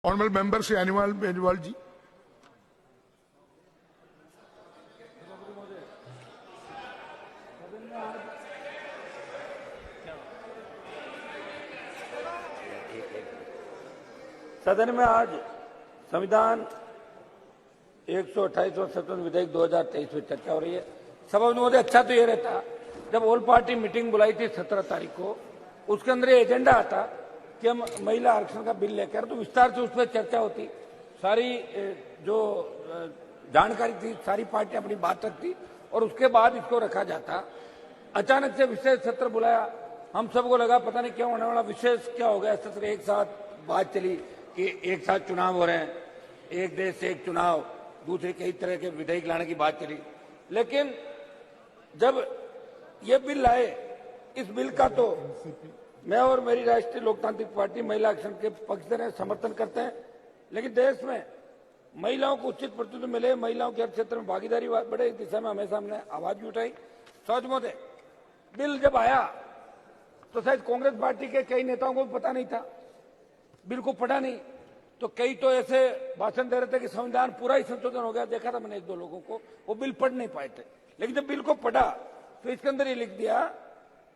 Honourable member Shri अनिवाल Beniwal जी। सदन में आज संविधान 128 और स्वतंत्र विधेयक 2023 में चर्चा हो रही है। सभापति महोदय, अच्छा तो ये रहता जब ऑल पार्टी मीटिंग बुलाई थी 17 तारीख को, उसके अंदर ये एजेंडा आता कि हम महिला आरक्षण का बिल लेकर तो विस्तार से उस पर चर्चा होती, सारी जो जानकारी थी सारी पार्टियां अपनी बात रखती और उसके बाद इसको रखा जाता। अचानक से विशेष सत्र बुलाया, हम सबको लगा पता नहीं क्या होने वाला, विशेष क्या हो गया सत्र। एक साथ बात चली कि एक साथ चुनाव हो रहे हैं, एक देश एक चुनाव, दूसरे कई तरह के विधेयक लाने की बात चली। लेकिन जब ये बिल लाए, इस बिल का तो मैं और मेरी राष्ट्रीय लोकतांत्रिक पार्टी महिला आरक्षण के पक्ष में समर्थन करते हैं, लेकिन देश में महिलाओं को उचित प्रतिनिधित्व मिले, महिलाओं के हर क्षेत्र में भागीदारी बढ़े, इस दिशा में हमेशा हमने आवाज भी उठाई। सौज महोदय, बिल जब आया तो शायद कांग्रेस पार्टी के कई नेताओं को भी पता नहीं था, बिल को पढ़ा नहीं, तो कई तो ऐसे भाषण दे रहे थे कि संविधान पूरा ही संशोधन हो गया। देखा था मैंने एक दो लोगों को, वो बिल पढ़ नहीं पाए थे। लेकिन जब बिल को पढ़ा तो इसके अंदर ये लिख दिया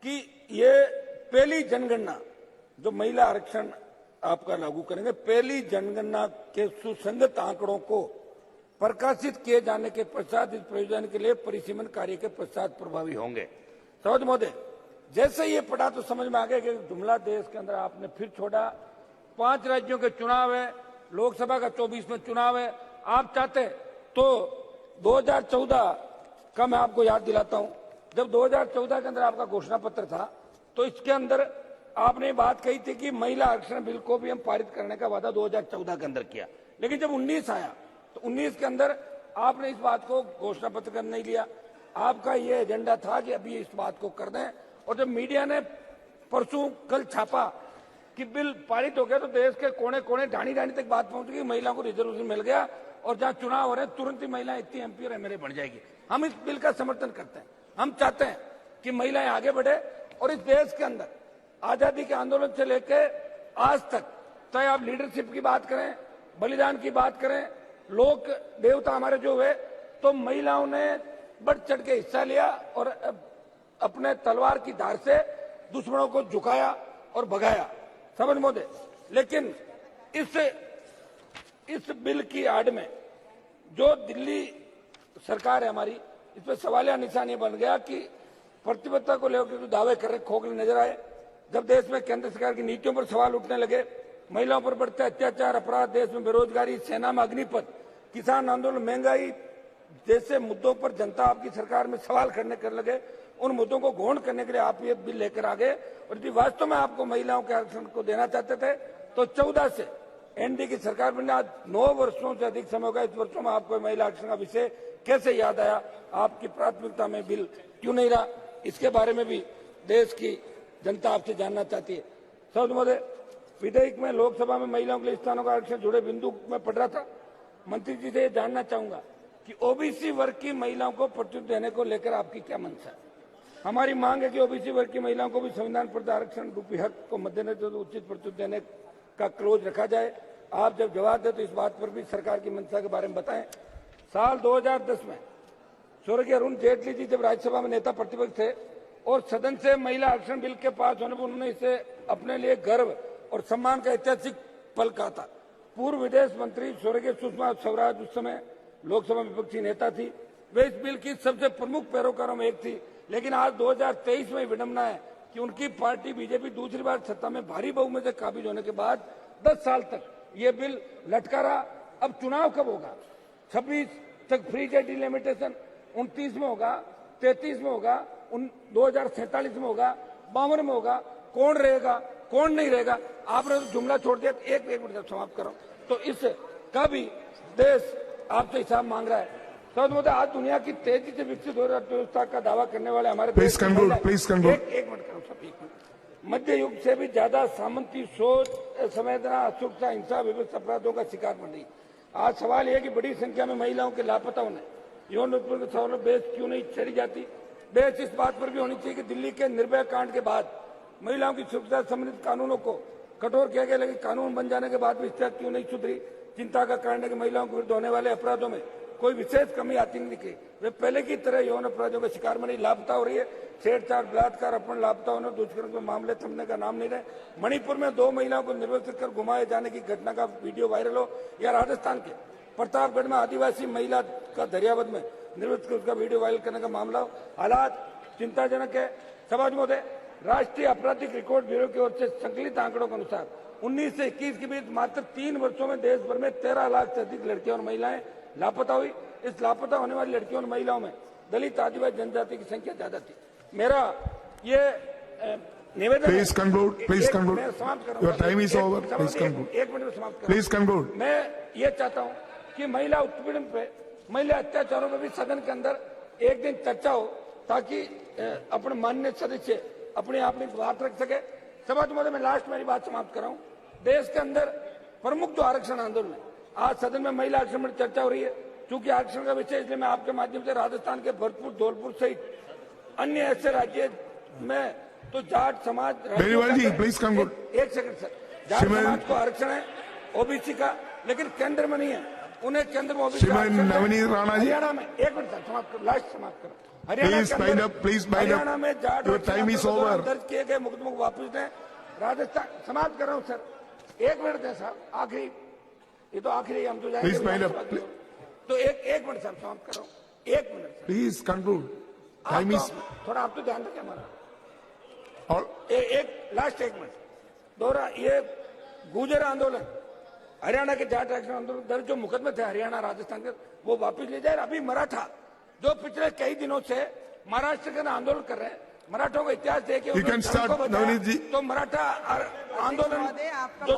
कि ये पहली जनगणना जो महिला आरक्षण आपका लागू करेंगे, पहली जनगणना के सुसंगत आंकड़ों को प्रकाशित किए जाने के पश्चात इस प्रयोजन के लिए परिसीमन कार्य के पश्चात प्रभावी होंगे। सौज महोदय, जैसे ये पढ़ा तो समझ में आ गया कि जुमला देश के अंदर आपने फिर छोड़ा। 5 राज्यों के चुनाव है, लोकसभा का 24 में चुनाव है। आप चाहते तो 2014 का मैं आपको याद दिलाता हूं, जब 2014 के अंदर आपका घोषणा पत्र था तो इसके अंदर आपने बात कही थी कि महिला आरक्षण बिल को भी हम पारित करने का वादा 2014 के अंदर किया। लेकिन जब 19 आया तो 19 के अंदर आपने इस बात को घोषणा पत्र कर नहीं लिया। आपका ये एजेंडा था कि अभी इस बात को कर दें, और जब मीडिया ने परसों कल छापा कि बिल पारित हो गया तो देश के कोने कोने ढाणी ढाणी तक बात पहुंच गई, महिलाओं को रिजर्वेशन मिल गया और जहां चुनाव हो रहे हैं तुरंत ही महिलाएं इतनी एमपी और एमएलए बन जाएगी। हम इस बिल का समर्थन करते हैं। हम चाहते हैं कि महिलाएं आगे बढ़े और इस देश के अंदर आजादी के आंदोलन से लेकर आज तक, चाहे आप लीडरशिप की बात करें, बलिदान की बात करें, लोक देवता हमारे जो हुए, तो महिलाओं ने बढ़ चढ़ के हिस्सा लिया और अपने तलवार की धार से दुश्मनों को झुकाया और भगाया। समझ महोदय, लेकिन इस बिल की आड़ में जो दिल्ली सरकार है हमारी, इस पर सवालिया निशान ये बन गया कि प्रतिबद्धता को लेकर जो दावे कर रहे खोखले नजर आए। जब देश में केंद्र सरकार की नीतियों पर सवाल उठने लगे, महिलाओं पर बढ़ते अत्याचार, अपराध, देश में बेरोजगारी, सेना में अग्निपथ, किसान आंदोलन, महंगाई जैसे मुद्दों पर जनता आपकी सरकार में सवाल कर लगे, उन मुद्दों को गौण करने के लिए आप ये बिल लेकर आ गए। और यदि वास्तव में आपको महिलाओं के आरक्षण को देना चाहते थे तो 14 से एनडीए की सरकार बनने आज 9 वर्षों से अधिक समय होगा। इस वर्षों में आपको महिला आरक्षण का विषय कैसे याद आया? आपकी प्राथमिकता में बिल क्यों नहीं रहा? इसके बारे में भी देश की जनता आपसे जानना चाहती है। सौद महोदय, विधेयक में लोकसभा में महिलाओं के लिए स्थानों का आरक्षण जुड़े बिंदु में पढ़ रहा था। मंत्री जी से जानना चाहूंगा कि ओबीसी वर्ग की महिलाओं को प्रतिनिधित्व देने को लेकर आपकी क्या मंशा है? हमारी मांग है कि ओबीसी वर्ग की महिलाओं को भी संविधान प्रदत्त आरक्षण रूपी हक को मद्देनजर उचित प्रतिनिधित्व देने का क्लोज रखा जाए। आप जब जवाब दें तो इस बात पर भी सरकार की मंशा के बारे में बताएं। साल 2010 में स्वर्गीय अरुण जेटली जी जब राज्यसभा में नेता प्रतिपक्ष थे और सदन से महिला आरक्षण बिल के पास होने पर उन्होंने इसे अपने लिए गर्व और सम्मान का ऐतिहासिक पल कहा था। पूर्व विदेश मंत्री स्वर्गीय सुषमा स्वराज उस समय लोकसभा विपक्षी नेता थी, वे इस बिल की सबसे प्रमुख पैरोकारों में एक थी। लेकिन आज 2023 में विडंबना है कि उनकी पार्टी बीजेपी दूसरी बार सत्ता में भारी बहुमत से काबिज होने के बाद 10 साल तक ये बिल लटका रहा। अब चुनाव कब होगा? 26 तक फ्री जेट डिलिमिटेशन, 29 में होगा, 33 में होगा, 2047 में होगा, 52 में होगा। कौन रहेगा, कौन नहीं रहेगा? आपने तो जुमला छोड़ दिया। एक मिनट समाप्त करो। तो इसका भी देश आपसे हिसाब मांग रहा है। तो आज दुनिया की तेजी से विकसित हो रही अर्थव्यवस्था का दावा करने वाले हमारे प्लीज कंक्लूड। एक मिनट करो सब, एक मिनट। मध्य युग से भी ज्यादा सामंती सोच, संवेदना, असुरक्षा, हिंसा, विभिन्न अपराधों का शिकार बन रही। आज सवाल यह कि बड़ी संख्या में महिलाओं के लापता होने, यौन उत्पीड़न के सवालों बेस क्यों नहीं चढ़ी जाती? बेस इस बात पर भी होनी चाहिए कि दिल्ली के निर्भया कांड के बाद महिलाओं की सुरक्षा संबंधित कानूनों को कठोर किया गया, लेकिन कानून बन जाने के बाद भी स्थिति क्यों नहीं सुधरी? चिंता का कारण है कि महिलाओं के विरुद्ध होने वाले अपराधों में कोई विशेष कमी आती नहीं दिखी। वे पहले की तरह यौन अपराधों का शिकार में नहीं, लापता हो रही है। छेड़छाड़, बलात्कार, अपहरण, लापता होने, दुष्कर्म के मामले थमने का नाम नहीं रहे। मणिपुर में 2 महिलाओं को निर्वस्त्र कर घुमाए जाने की घटना का वीडियो वायरल हो, या राजस्थान के प्रतापगढ़ में आदिवासी महिला का दरियावद में निर्वस्त्र उसका वीडियो वायरल करने का मामला हो, हालात चिंताजनक है। समाज महोदय, राष्ट्रीय आपराधिक रिकॉर्ड ब्यूरो की ओर से संकलित आंकड़ों के अनुसार 19 से 21 के बीच मात्र 3 वर्षों में देश भर में 13 लाख से अधिक लड़कियां और महिलाएं लापता हुई। इस लापता होने वाली लड़कियों और महिलाओं में दलित, आदिवासी जनजाति की संख्या ज्यादा थी। मेरा ये निवेदन Please conclude. Please conclude. मैं समाप्त कर रहा हूं। Your time is over. Please conclude. एक मिनट में समाप्त कर रहा हूं। Please conclude. मैं ये चाहता हूं कि महिला उत्पीड़न पे, महिला अत्याचारों पे भी सदन के अंदर एक दिन चर्चा हो, ताकि अपने माननीय सदस्य अपने आप में बात रख सके। समाज महोदय, मैं लास्ट मेरी बात समाप्त कर रहा हूं। देश के अंदर प्रमुख जो आरक्षण आंदोलन है, आज सदन में महिला आरक्षण पर चर्चा हो रही है। चूंकि आरक्षण का विषय, इसलिए मैं आपके माध्यम से राजस्थान के भरतपुर, धौलपुर सहित अन्य ऐसे राज्य में तो जाट समाज, बेनीवाल जी, प्लीज conclude. एक सेकंड सर, जाट समाज को आरक्षण है ओबीसी का, लेकिन केंद्र में नहीं है। उन्हें केंद्र में ओबीसी नवनीत राणा जी, हरियाणा में, एक मिनट सर समाप्त करो, लास्ट समाप्त करो। Please bind up, please bind up. Haryana में Jat Your time is over. दर्ज किए गए मुकदमों को वापस दें। राजस्थान, समाप्त कर रहा हूँ सर, एक मिनट दें साहब, आखिरी, ये तो आखिरी, हम तो जाएंगे। Please bind up. तो एक मिनट सर, समाप्त कर रहा हूँ, एक minute. Please conclude. Time is थोड़ा आप तो ध्यान रखें हमारा। और एक लास्ट, एक मिनट दोहरा, ये गुर्जर आंदोलन, हरियाणा के जाट आरक्षण आंदोलन दर्ज जो मुकदमे थे हरियाणा, राजस्थान के, वो वापस ले जाए। अभी मराठा जो पिछले कई दिनों से महाराष्ट्र के आंदोलन कर रहे हैं, मराठों का इतिहास देखिए, You can start, नवनीत जी। तो मराठा आंदोलन जो